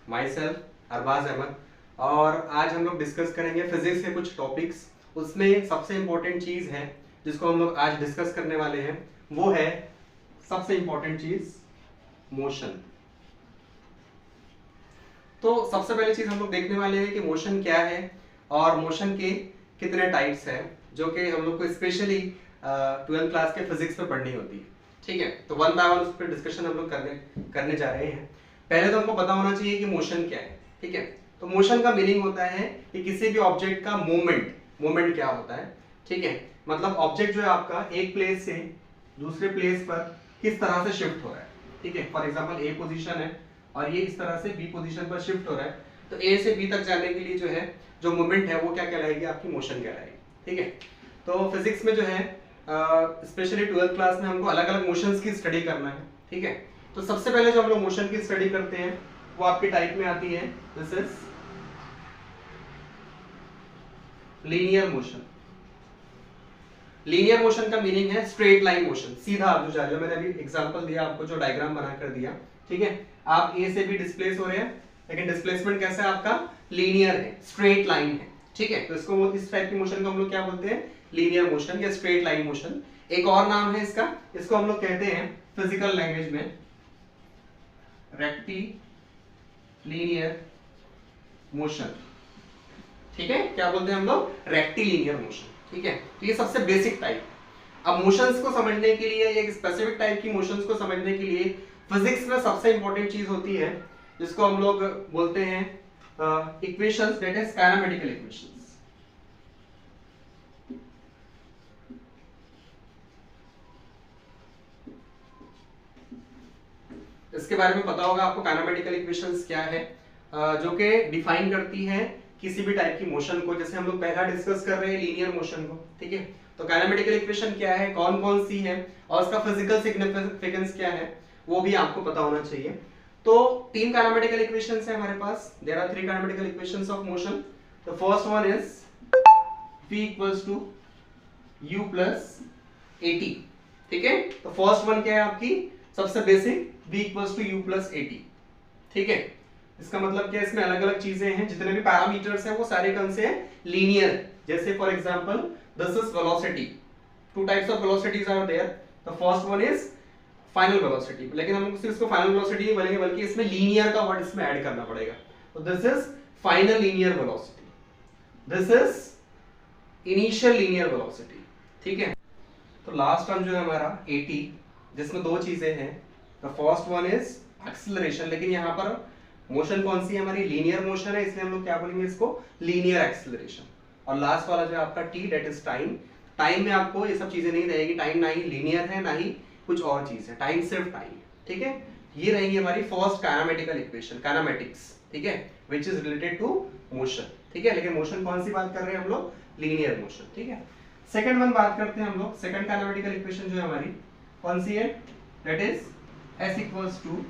My self Arbaaz Ahmad. और आज हम लोग डिस्कस करेंगे फिजिक्स के कुछ टॉपिक्स। उसमें सबसे इंपॉर्टेंट चीज है जिसको हम लोग आज डिस्कस करने वाले हैं, वो है सबसे इंपॉर्टेंट चीज मोशन। तो सबसे पहले चीज हम लोग देखने वाले हैं कि मोशन क्या है और मोशन के कितने टाइप्स हैं, जो कि हम लोग को स्पेशली 12th क्लास के फिजिक्स में पढ़नी होती है। ठीक है, तो वन बाय वन उस पर डिस्कशन हम लोग करने जा रहे हैं। पहले तो हमको पता होना चाहिए कि मोशन क्या है। ठीक है, तो मोशन का मीनिंग होता है कि किसी भी ऑब्जेक्ट का मूवमेंट क्या होता है। ठीक है, मतलब ऑब्जेक्ट जो है आपका एक प्लेस से दूसरे प्लेस पर किस तरह से शिफ्ट हो रहा है। ठीक है, फॉर एग्जांपल ए पोजीशन है और ये इस तरह से बी पोजीशन पर शिफ्ट हो रहा है, तो ए से बी तक जाने के लिए जो है जो मूवमेंट है वो क्या कहलाएगी, आपकी मोशन कहलाएगी। ठीक है, तो फिजिक्स में जो है स्पेशली 12th क्लास में हमको अलग अलग मोशंस की स्टडी करना है। ठीक है, तो सबसे पहले जो हम लोग मोशन की स्टडी करते हैं वो आपके टाइप में आती है, this is linear motion. Linear motion का मीनिंग है स्ट्रेट लाइन मोशन, सीधा आप जो जा रहे हो। मैंने अभी एग्जांपल दिया आपको, जो डायग्राम बना कर दिया। ठीक है, आप ए से भी डिस्प्लेस हो रहे हैं, लेकिन डिस्प्लेसमेंट कैसा है आपका, लीनियर है, स्ट्रेट लाइन है। ठीक है, तो इसको इस टाइप की मोशन को हम लोग क्या बोलते हैं, लीनियर मोशन या स्ट्रेट लाइन मोशन। एक और नाम है इसका, इसको हम लोग कहते हैं फिजिकल लैंग्वेज में रेक्टिलिनियर मोशन। ठीक है, क्या बोलते हैं हम लोग, रेक्टिलिनियर मोशन। ठीक है, तो ये सबसे बेसिक टाइप। अब मोशंस को समझने के लिए, एक स्पेसिफिक टाइप की मोशंस को समझने के लिए फिजिक्स में सबसे इंपॉर्टेंट चीज होती है जिसको हम लोग बोलते हैं equations, that is kinematical equations. इसके बारे में पता होगा आपको, काइनेमेटिकल इक्वेशंस क्या है, जो कि डिफाइन करती है किसी भी टाइप की मोशन को। जैसे हम लोग पहला डिस्कस कर रहे हैं लीनियर मोशन को। ठीक है, तो काइनेमेटिकल इक्वेशन क्या है, कौन कौन सी है और उसका फिजिकल सिग्निफिकेंस क्या है, वो भी आपको पता होना चाहिए। तो तीन काइनेमेटिकल इक्वेशंस है हमारे पास, there are 3 kinematical equations of motion. The first one is v equals to u plus at। ठीक है, तो फर्स्ट वन क्या है आपकी, सबसे basic v equals to u plus at। ठीक है, इसका मतलब क्या है, इसमें अलग अलग चीजें हैं, जितने भी पैरामीटर्स हैं वो सारे कौन से हैं, लीनियर। जैसे for example this is velocity, two types of velocities are there. The first one is final velocity, लेकिन हम सिर्फ इसको फाइनल वेलोसिटी नहीं बोलेंगे, बल्कि इसमें लीनियर का वर्ड इसमें ऐड करना पड़ेगा। तो this is final linear velocity, this is initial linear velocity. ठीक है, तो लास्ट टर्म जो है हमारा at, जिसमें दो चीजें हैं। The first one is acceleration, लेकिन यहाँ पर मोशन कौन सी है हमारी, लीनियर मोशन है, इसलिए हम लोग क्या बोलेंगे इसको, लीनियर एक्सीलरेशन। और लास्ट वाला जो है आपका t, that is time. Time में आपको ये सब चीजें नहीं रहेगी, टाइम ना ही लीनियर है ना ही कुछ और चीज है, टाइम सिर्फ टाइम है। ठीक है, ये रहेगी हमारी फर्स्ट काइनेमेटिकल इक्वेशन, काइनेमेटिक्स। ठीक है, which is related to motion. ठीक है, लेकिन मोशन कौन सी बात कर रहे हैं हम लोग, लीनियर मोशन। ठीक है, सेकंड वन बात करते हैं हम लोग। सेकंड काइनेमेटिकल इक्वेशन जो है हमारी कौन सी है, that is s equals to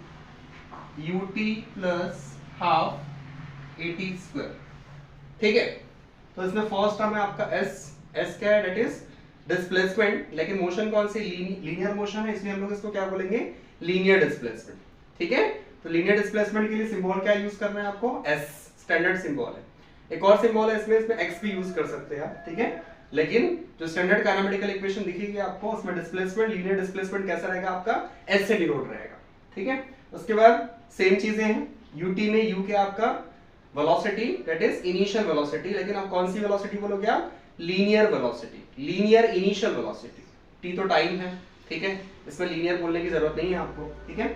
ut plus half at square. ठीक है, तो इसमें फर्स्ट टर्म है आपका s क्या है, दैट इज डिस्प्लेसमेंट, लेकिन मोशन कौन सी, लीनियर मोशन है, इसलिए हम लोग इसको क्या बोलेंगे, लीनियर डिस्प्लेसमेंट। ठीक है, तो लीनियर डिस्प्लेसमेंट के लिए सिंबल क्या यूज करना है आपको, s स्टैंडर्ड सिंबल है। एक और सिंबल है इसमें x भी यूज कर सकते हैं आप। ठीक है, लेकिन जो स्टैंडर्ड काइनेमेटिकल इक्वेशन दिखेगी आपको, उसमें डिस्प्लेसमेंट, लीनियर डिस्प्लेसमेंट कैसा रहेगा आपका, s से डिनोट रहेगा। ठीक है, उसके बाद सेम चीजें हैं, ut में u क्या आपका velocity, that is initial velocity, लेकिन आप कौन सी वेलोसिटी बोलोगे आप, linear velocity, linear initial velocity. t तो टाइम है। ठीक है, इसमें लीनियर बोलने की जरूरत नहीं है आपको। ठीक है,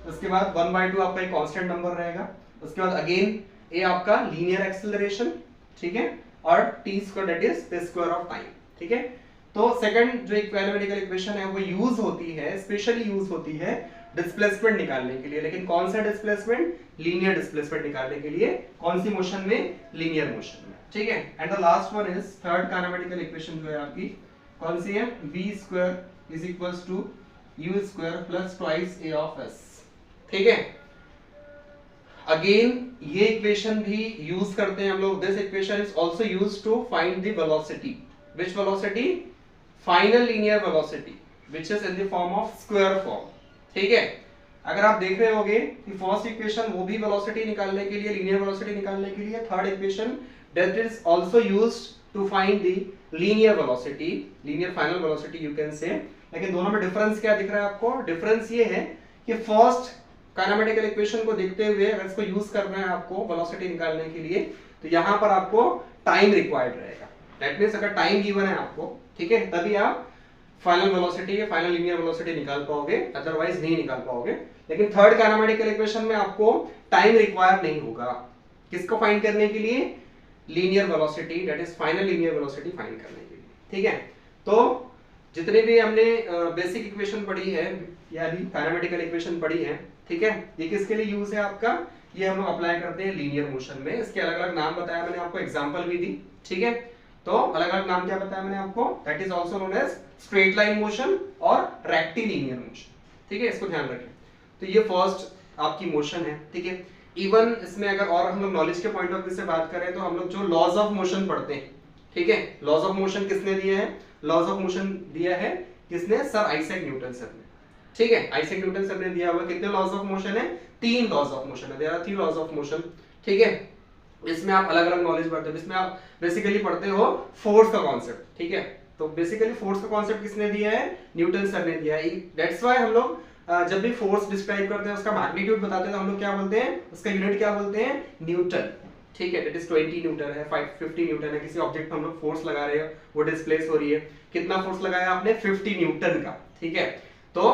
उसके बाद 1/2 आपका एक कांस्टेंट नंबर रहेगा। उसके बाद अगेन a आपका लीनियर एक्सीलरेशन। ठीक है, और t square that is the square of time. ठीक है, तो सेकंड जो काइनेमेटिकल इक्वेशन है वो यूज होती है, स्पेशली यूज होती है डिस्प्लेसमेंट निकालने के लिए। लेकिन कौन सा डिस्प्लेसमेंट, लीनियर डिस्प्लेसमेंट निकालने के लिए, कौन सी मोशन में, लीनियर मोशन में। ठीक है, and the last one is third kinematical equation जो है आपकी कौन सी है, v square is equals to u square plus twice a of s। ठीक है, अगेन ये इक्वेशन भी यूज करते हैं हम लोग। This equation is also used to find the velocity, which velocity, final linear velocity, which is in the form of square form. ठीक है, अगर आप देख रहे होगे कि फर्स्ट इक्वेशन वो भी वेलोसिटी निकालने के लिए, लीनियर वेलोसिटी निकालने के लिए, third equation that is also used to find the linear velocity, linear final velocity you can say. लेकिन दोनों में डिफरेंस क्या दिख रहा है आपको? डिफरेंस ये है कि फर्स्ट काइनेमेटिकल इक्वेशन को देखते हुए अगर इसको यूज करना है आपको वेलोसिटी निकालने के लिए, तो यहां पर आपको टाइम रिक्वायर्ड रहेगा। दैट मींस अगर टाइम गिवन है आपको, ठीक है, तभी आप फाइनल वेलोसिटी या फाइनल लीनियर वेलोसिटी निकाल पाओगे, अदरवाइज नहीं निकाल पाओगे। लेकिन थर्ड काइनेमेटिकल इक्वेशन में आपको टाइम रिक्वायर नहीं होगा। किसको फाइंड करने के लिए? Linear velocity, that is final linear velocity find करने के लिए, ठीक है। तो जितने भी हमने बेसिक इक्वेशन पढ़ी है यानी काइनेमेटिकल इक्वेशन पढ़ी है, ठीक है, ये किसके लिए यूज है आपका? ये हम लोग अप्लाई करते हैं लीनियर मोशन में। इसके अलग अलग नाम बताया मैंने आपको, एग्जांपल भी दी, ठीक है। तो अलग अलग नाम क्या बताया मैंने आपको? That is also known as straight line motion और रेक्टिलिनियर मोशन, ठीक है, इसको ध्यान रखें। तो ये फर्स्ट आपकी मोशन है, ठीक है। इवन इसमें अगर और हम लोग नॉलेज के पॉइंट ऑफ व्यू से बात करें तो हम लोग जो लॉज ऑफ मोशन पढ़ते हैं, ठीक है, लॉज ऑफ मोशन किसने दिए हैं? लॉज ऑफ मोशन दिया है किसने? सर आइजैक न्यूटन सर ने, ठीक है। आइजैक न्यूटन सर ने दिया हुआ। कितने लॉज ऑफ मोशन है? 3 लॉज ऑफ मोशन है, there are 3 laws of motion, ठीक है। इसमें आप अलग अलग नॉलेज पढ़ते हो, इसमें आप बेसिकली पढ़ते हो फोर्स का कॉन्सेप्ट, ठीक है। तो बेसिकली फोर्स का कॉन्सेप्ट किसने दिया है? न्यूटन सर ने दिया है। दैट्स व्हाई हम लोग जब भी फोर्स डिस्क्राइब करते हैं, उसका मैग्नीट्यूड बताते हैं, तो हम लोग क्या बोलते हैं? उसका यूनिट क्या बोलते हैं? न्यूटन, ठीक है। दैट इज 20 न्यूटन है, 50 न्यूटन है। किसी ऑब्जेक्ट पे हम लोग फोर्स लगा रहे हैं, वो डिस्प्लेस हो रही है, कितना फोर्स लगाया आपने? 50 न्यूटन का, ठीक है। तो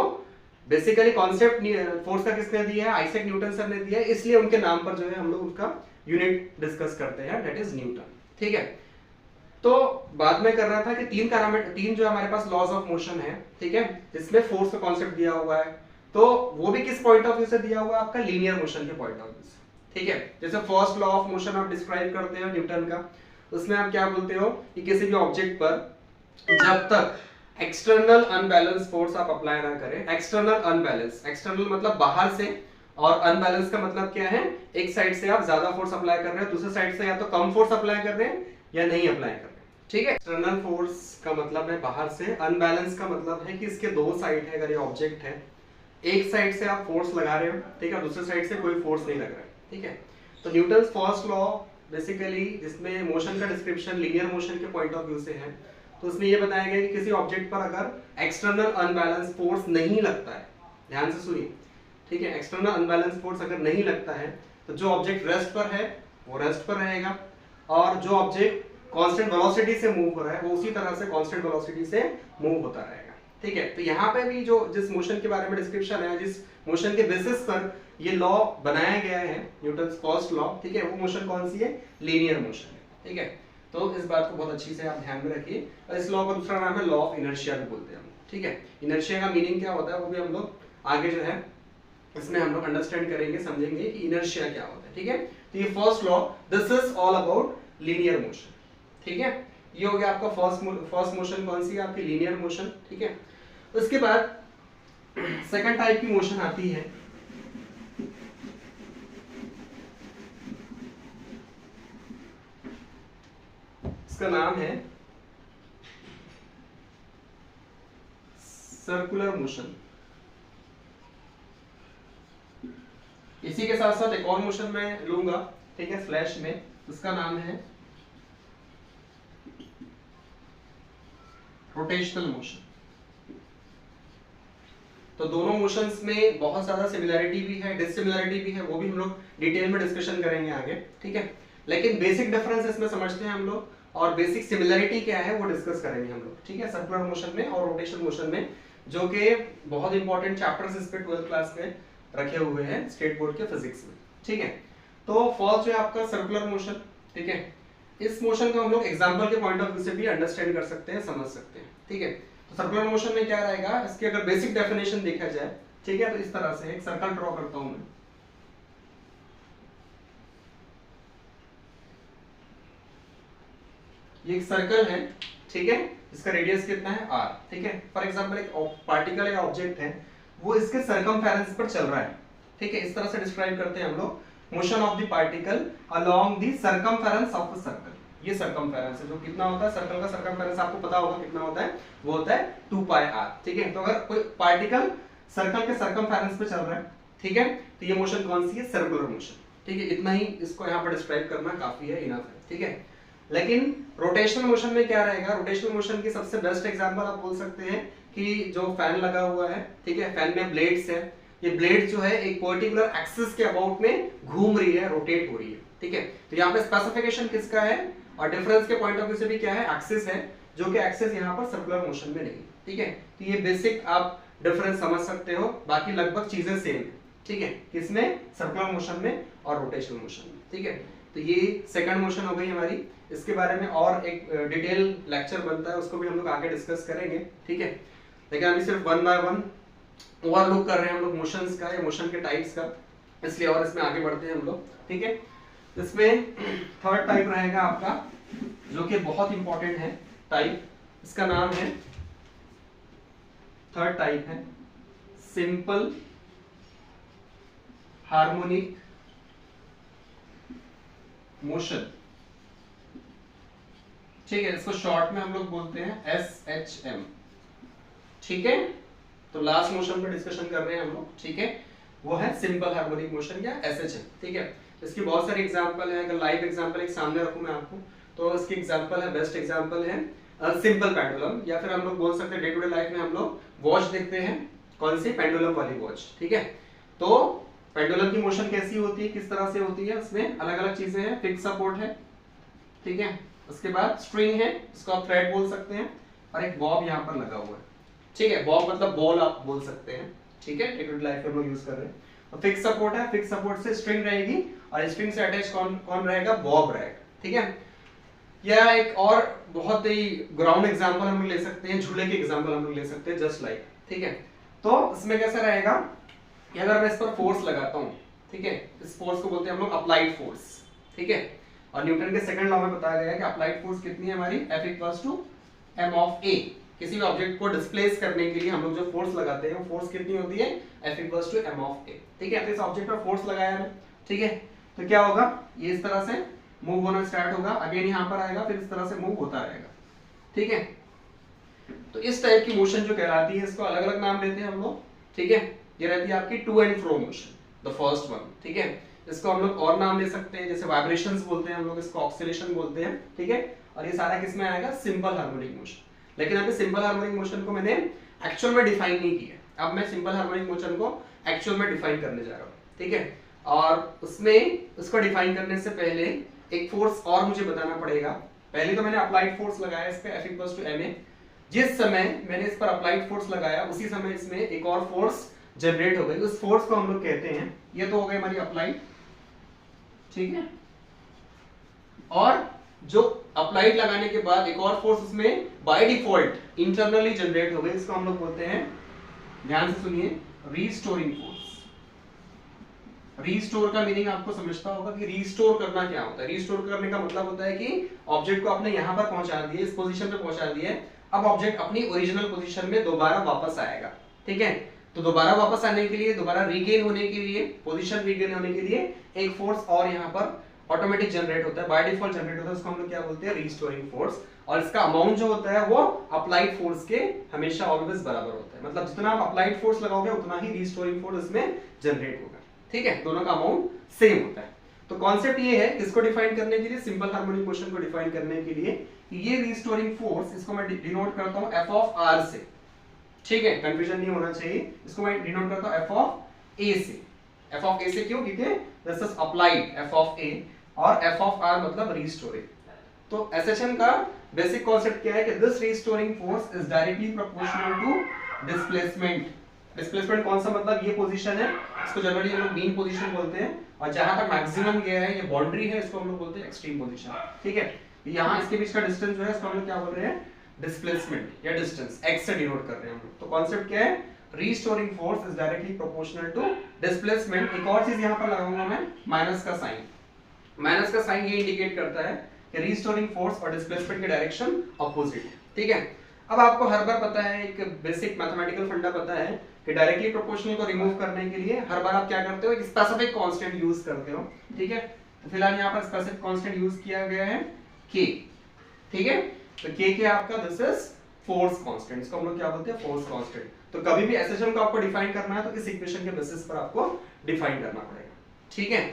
बेसिकली कॉन्सेप्ट फोर्स का किसने दिया है? आइजैक न्यूटन सर ने दिया है, इसलिए उनके नाम पर जो है हम लोग उनका यूनिट डिस्कस करते हैं, दैट इज न्यूटन, ठीक है। तो बाद में कर रहा था कि तीन जो हमारे पास लॉज ऑफ मोशन है, ठीक है, जिसमें फोर्स का कॉन्सेप्ट दिया हुआ है, तो वो भी किस पॉइंट ऑफ व्यू से दिया हुआ है? आपका लीनियर मोशन के पॉइंट ऑफ व्यू से, ठीक है। जैसे फर्स्ट लॉ ऑफ मोशन आप डिस्क्राइब करते हो न्यूटन का, उसमें आप क्या बोलते हो कि किसी भी ऑब्जेक्ट पर जब तक एक्सटर्नल अनबैलेंस फोर्स आप अप्लाई ना करें, एक्सटर्नल अनबैलेंस, एक्सटर्नल मतलब बाहर से, और अनबैलेंस का मतलब क्या है? एक साइड से आप ज्यादा फोर्स अप्लाई कर रहे हो, दूसरे साइड से या तो कम फोर्स अप्लाई कर रहे हैं या नहीं अप्लाई कर रहे हैं, ठीक है। एक्सटर्नल फोर्स का मतलब है बाहर से, अनबैलेंस का मतलब है कि इसके दो साइड है। अगर ये ऑब्जेक्ट है, एक साइड से आप फोर्स लगा रहे हो, ठीक है, दूसरे साइड से कोई फोर्स नहीं लग रहा है, ठीक है। तो न्यूटन्स फर्स्ट लॉ बेसिकली जिसमें मोशन का डिस्क्रिप्शन लीनियर मोशन के पॉइंट ऑफ व्यू से है, तो उसमें ये बताया गया कि किसी ऑब्जेक्ट पर अगर एक्सटर्नल अनबैलेंस फोर्स नहीं लगता है, ध्यान से सुनिए, ठीक है, एक्सटर्नल अनबैलेंस फोर्स अगर नहीं लगता है, तो जो ऑब्जेक्ट रेस्ट पर है वो रेस्ट पर रहेगा, और जो ऑब्जेक्ट कांस्टेंट वेलोसिटी से मूव हो रहा है वो उसी तरह से कांस्टेंट वेलोसिटी से मूव होता रहेगा, ठीक है। तो यहाँ पे भी जो जिस मोशन के बारे में डिस्क्रिप्शन है, जिस मोशन के बेसिस पर ये लॉ बनाया गया है, न्यूटन्स फर्स्ट लॉ, ठीक है, वो मोशन कौन सी है? लीनियर मोशन है, ठीक है। तो इस बात को बहुत अच्छी से आप ध्यान में रखिए। और इस लॉ का दूसरा नाम है लॉ ऑफ इनर्शिया भी बोलते हैं हम, ठीक है। इनर्शिया का मीनिंग क्या होता है वो भी हम लोग आगे जो है इसमें हम लोग अंडरस्टैंड करेंगे, समझेंगे कि इनर्शिया क्या होता है, ठीक है। तो ये first law, this is all about linear motion, ठीक है। ये हो गया आपका फर्स्ट मोशन कौन सी है? आपकी लीनियर मोशन, ठीक है। उसके बाद सेकंड टाइप की मोशन आती है, इसका नाम है सर्कुलर मोशन। इसी के साथ साथ एक और मोशन मैं लूंगा, ठीक है, फ्लैश में, उसका नाम है रोटेशनल मोशन। तो दोनों मोशंस में बहुत ज्यादा सिमिलरिटी भी है, डिसिमिलरिटी भी है, वो भी हम लोग डिटेल में डिस्कशन करेंगे आगे, ठीक है। लेकिन बेसिक डिफरेंस इसमें समझते हैं हम लोग, और बेसिक सिमिलरिटी क्या है वो डिस्कस करेंगे हम लोग, ठीक है, सर्कुलर मोशन में और रोटेशनल मोशन में, जो कि बहुत इंपॉर्टेंट चैप्टर्स इस पे 12th क्लास में रखे हुए हैं स्टेट बोर्ड के फिजिक्स में, ठीक है। तो फर्स्ट जो है आपका सर्कुलर मोशन, ठीक है, इस मोशन को हम लोग एग्जांपल के पॉइंट ऑफ व्यू से भी अंडरस्टैंड कर सकते हैं, समझ सकते हैं, ठीक है। तो सर्कुलर मोशन में क्या रहेगा, इसकी अगर बेसिक डेफिनेशन देखा जाए, ठीक है, तो इस तरह से एक सर्कल ड्रॉ करता हूं मैं, ये एक सर्कल है, ठीक है, इसका रेडियस कितना है? r, ठीक है। फॉर एग्जांपल एक पार्टिकल या ऑब्जेक्ट है, वो इसके सर्कमफेरेंस पर चल रहा है, ठीक है, इस तरह से डिस्क्राइब करते हैं हम लोग motion of the particle along the circumference of the circle. ये सर्कमफेरेंस है, जो कितना होता है सर्कल का सर्कमफेरेंस आपको पता होगा कितना होता है, वो होता है 2 पाई r, ठीक है। तो अगर कोई पार्टिकल सर्कल के सर्कमफेरेंस पे चल रहा है, ठीक है, तो ये मोशन कौन सी है, सर्कुलर मोशन। ठीक है, इतना ही इसको यहाँ पर डिस्क्राइब करना काफी है, इनफ है। ठीक है, लेकिन रोटेशनल मोशन में क्या रहेगा, रोटेशनल मोशन की सबसे बेस्ट एग्जांपल आप बोल सकते हैं कि जो फैन लगा हुआ है, ठीक है, फैन में ब्लेड्स है, ये ब्लेड जो है एक पर्टिकुलर एक्सिस के अबाउट में घूम रही है, रोटेट हो रही है। ठीक है, तो यहाँ पे स्पेसिफिकेशन किसका है और डिफरेंस के पॉइंट ऑफ व्यू से भी क्या है, एक्सिस है, जो कि एक्सिस यहाँ पर सर्कुलर मोशन में नहीं। ठीक है, तो ये बेसिक आप डिफरेंस समझ सकते हो, बाकी लगभग चीजें सेम है। ठीक है, किसमें, सर्कुलर मोशन में और रोटेशनल मोशन में। ठीक है, तो ये सेकंड मोशन हो गई हमारी, इसके बारे में और एक डिटेल लेक्चर बनता है, उसको भी हम लोग आगे डिस्कस करेंगे। ठीक है, लेकिन अभी सिर्फ वन बाय वन ओवरलुक कर रहे हैं हम लोग मोशंस का या मोशन के टाइप्स का, इसलिए और इसमें आगे बढ़ते हैं हम लोग। ठीक है, इसमें थर्ड टाइप रहेगा आपका, जो कि बहुत इंपॉर्टेंट है टाइप, इसका नाम है, थर्ड टाइप है सिंपल हार्मोनिक मोशन। ठीक है, इसको शॉर्ट में हम लोग बोलते हैं SHM। ठीक है, तो लास्ट मोशन पर डिस्कशन कर रहे हैं हम लोग। ठीक है, वो है सिंपल हार्मोनिक मोशन या SHM। ठीक है, इसकी बहुत सारी एग्जांपल है, अगर लाइव एग्जांपल एक सामने रखूं मैं आपको, तो इसकी एग्जांपल है, बेस्ट एग्जांपल है सिंपल पेंडुलम, या फिर हम लोग बोल सकते हैं डे टू डे लाइफ में हम लोग वॉच देखते हैं, कौन सी, पेंडुलम वाली वॉच। ठीक है, तो पेंडुलम की मोशन कैसी होती है, किस तरह से होती है, उसमें अलग अलग चीजें हैं, फिक्स सपोर्ट है, ठीक है, उसके बाद स्ट्रिंग है, इसको आप थ्रेड बोल सकते हैं, और एक बॉब यहाँ पर लगा हुआ है। ठीक है, बॉब मतलब बॉल आप बोल सकते हैं। ठीक है, डे टू डे लाइफ में हम लोग यूज कर रहे हैं। और फिक्स सपोर्ट है, फिक्स सपोर्ट से स्ट्रिंग रहेगी, और स्ट्रिंग से अटैच कौन रहेगा, बॉब रहेगा। ठीक है, या एक और बहुत ही ग्राउंड एग्जांपल हम लोग ले सकते हैं, झूले के एग्जांपल हम लोग ले सकते हैं, जस्ट लाइक। ठीक है, तो इसमें कैसा रहेगा कि अगर मैं इस पर फोर्स लगाता हूं, ठीक है, इस फोर्स को बोलते हैं हम लोग अप्लाइड फोर्स। ठीक है, और न्यूटन के सेकंड लॉ में बताया गया है कि अप्लाइड फोर्स कितनी है हमारी, F = m of a। किसी भी ऑब्जेक्ट को डिस्प्लेस करने के लिए हम लोग जो फोर्स लगाते हैं, वो फोर्स कितनी होती है, F = m of a। ठीक है, तो इस ऑब्जेक्ट पर फोर्स लगाया है, ठीक है, तो क्या होगा, ये इस तरह से मूव होना स्टार्ट होगा, अगेन यहाँ पर आएगा, फिर इस तरह से मूव होता रहेगा। ठीक है, तो इस टाइप की मोशन जो कहलाती है, इसको अलग अलग नाम लेते हैं हम लोग। ठीक है, ये रहती है आपकी to and fro motion, the first one. ठीक है, इसको हम लोग और नाम ले सकते हैं, जैसे वाइब्रेशंस बोलते हैं हम लोग, इसको ऑक्सीलेशन बोलते हैं। ठीक है, और ये सारा किसमें आएगा, सिंपल हार्मोनिक मोशन। लेकिन अभी सिंपल हार्मोनिक मोशन को मैंने एक्चुअल में डिफाइन नहीं किया, अब मैं सिंपल हार्मोनिक मोशन को एक्चुअल में डिफाइन करने जा रहा हूँ। ठीक है, और उसमें उसको डिफाइन करने से पहले एक फोर्स और मुझे बताना पड़ेगा। पहले तो मैंने अप्लाइड फोर्स लगाया इस पे, F = ma। जिस समय मैंने इस पर अप्लाइड फोर्स लगाया, उसी समय इसमें एक और फोर्स जनरेट हो गई, उस फोर्स को हम लोग कहते हैं, ये तो हो गई हमारी अप्लाइड। ठीक है, और जो अप्लाइड लगाने के बाद एक और फोर्स उसमें बाय डिफॉल्ट इंटरनली जनरेट हो गई, इसको हम लोग बोलते हैं, ध्यान से सुनिए, रीस्टोरिंग फोर्स। रीस्टोर का मीनिंग आपको समझता होगा कि रीस्टोर करना क्या होता है। रीस्टोर करने का मतलब होता है कि ऑब्जेक्ट को आपने यहां पर पहुंचा दिया, इस पोजीशन पे पहुंचा दिया, अब ऑब्जेक्ट अपनी ओरिजिनल पोजीशन में दोबारा वापस आएगा। ठीक है, तो दोबारा वापस आने के लिए, दोबारा रीगेन होने के लिए, पोजीशन रीगेन होने के लिए एक फोर्स और यहाँ पर ऑटोमेटिक जनरेट होता है, बाय डिफॉल्ट जनरेट होता है, उसको हम लोग क्या बोलते हैं, रीस्टोरिंग फोर्स। और इसका अमाउंट जो होता है वो अप्लाइड फोर्स के हमेशा ऑलवेज बराबर होता है, मतलब जितना आप अप्लाइड फोर्स लगाओगे उतना ही रीस्टोरिंग फोर्स इसमें जनरेट होगा। ठीक है, दोनों का अमाउंट सेम होता है। तो कॉन्सेप्ट ये है, इसको डिफाइन करने के लिए, सिंपल हार्मोनिक मोशन को डिफाइन करने के लिए, ये रीस्टोरिंग फोर्स, इसको मैं डिनोट करता हूं F से। ठीक है, कंफ्यूजन नहीं होना चाहिए, इसको मैं डिनोट करता हूं F से। F से क्यों, क्योंकि दिस इज अप्लाइड F और F मतलब रीस्टोरिंग। तो SHM का बेसिक कॉन्सेप्ट क्या है कि this restoring force is directly proportional to displacement. Displacement कौन सा, मतलब ये पोजीशन है, इसको जनरली हम लोग मीन पोजीशन बोलते हैं, और जहां तक मैक्सिमम गया है, ये बाउंड्री है, इसको हम लोग बोलते हैं एक्सट्रीम पोजीशन। ठीक है, यहाँ इसके बीच का डिस्टेंस जो है, इसको हम लोग क्या बोल रहे हैं, डिस्प्लेसमेंट या डिस्टेंस, x से डिनोट कर रहे हैं हम लोग। तो कॉन्सेप्ट क्या है, restoring force is directly proportional to displacement. एक और चीज यहाँ पर लगाऊंगा मैं, माइनस का साइन। माइनस का साइन ये इंडिकेट करता है कि रीस्टोरिंग फोर्स और डिस्प्लेसमेंट के डायरेक्शन अपोजिट है। ठीक है, अब आपको हर बार पता है, एक बेसिक मैथमेटिकल फंडा पता है कि डायरेक्टली प्रोपोर्शनल को रिमूव करने के लिए हर बार आप क्या करते हो, एक स्पेसिफिक कांस्टेंट यूज करते हो। ठीक है, तो फिलहाल यहाँ पर स्पेसिफिक कांस्टेंट यूज किया गया है k। ठीक है, तो k क्या आपका, दिस इज फोर्स कांस्टेंट, इसको हम लोग क्या बोलते हैं, फोर्स कांस्टेंट। तो कभी भी एसएचएम को आपको डिफाइन करना है तो इस इक्वेशन के बेसिस पर आपको डिफाइन करना पड़ेगा, ठीक है।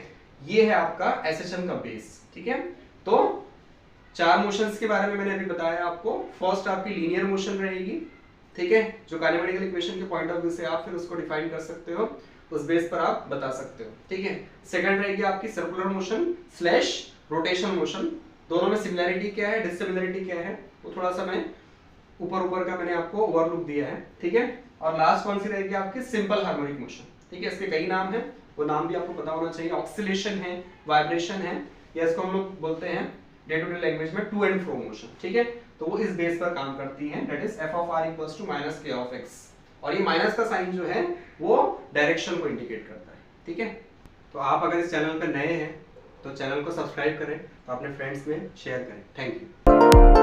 ये है आपका एसएचएम का बेस, ठीक है। तो चार मोशंस के बारे में मैंने अभी बताया आपको। फर्स्ट आपकी लीनियर मोशन रहेगी, ठीक है, जो काइनेमेटिकल इक्वेशन के पॉइंट ऑफ व्यू से आप फिर उसको डिफाइन कर सकते हो, उस बेस पर आप बता सकते हो, ठीक है। सेकंड रहेगी आपकी circular motion slash rotational motion. दोनों में सिमिलरिटी क्या है, डिसिमिलरिटी क्या है, वो थोड़ा सा मैं ऊपर का मैंने आपको ओवरलुक दिया है, ठीक है। और लास्ट कौन सी रहेगी आपकी, सिंपल हार्मोनिक मोशन, ठीक है। इसके कई नाम हैं, वो नाम भी आपको पता होना चाहिए। ऑक्सीलेशन है, वाइब्रेशन है, या इसको हम लोग बोलते हैं डे टू डे लैंग्वेज में टू एंड फ्रो मोशन, ठीक है। तो वो इस बेस पर काम करती है, that is f of r equals to minus k of x। और ये माइनस का साइन जो है वो डायरेक्शन को इंडिकेट करता है, ठीक है। तो आप अगर इस चैनल पर नए हैं तो चैनल को सब्सक्राइब करें, तो अपने फ्रेंड्स में शेयर करें। Thank you.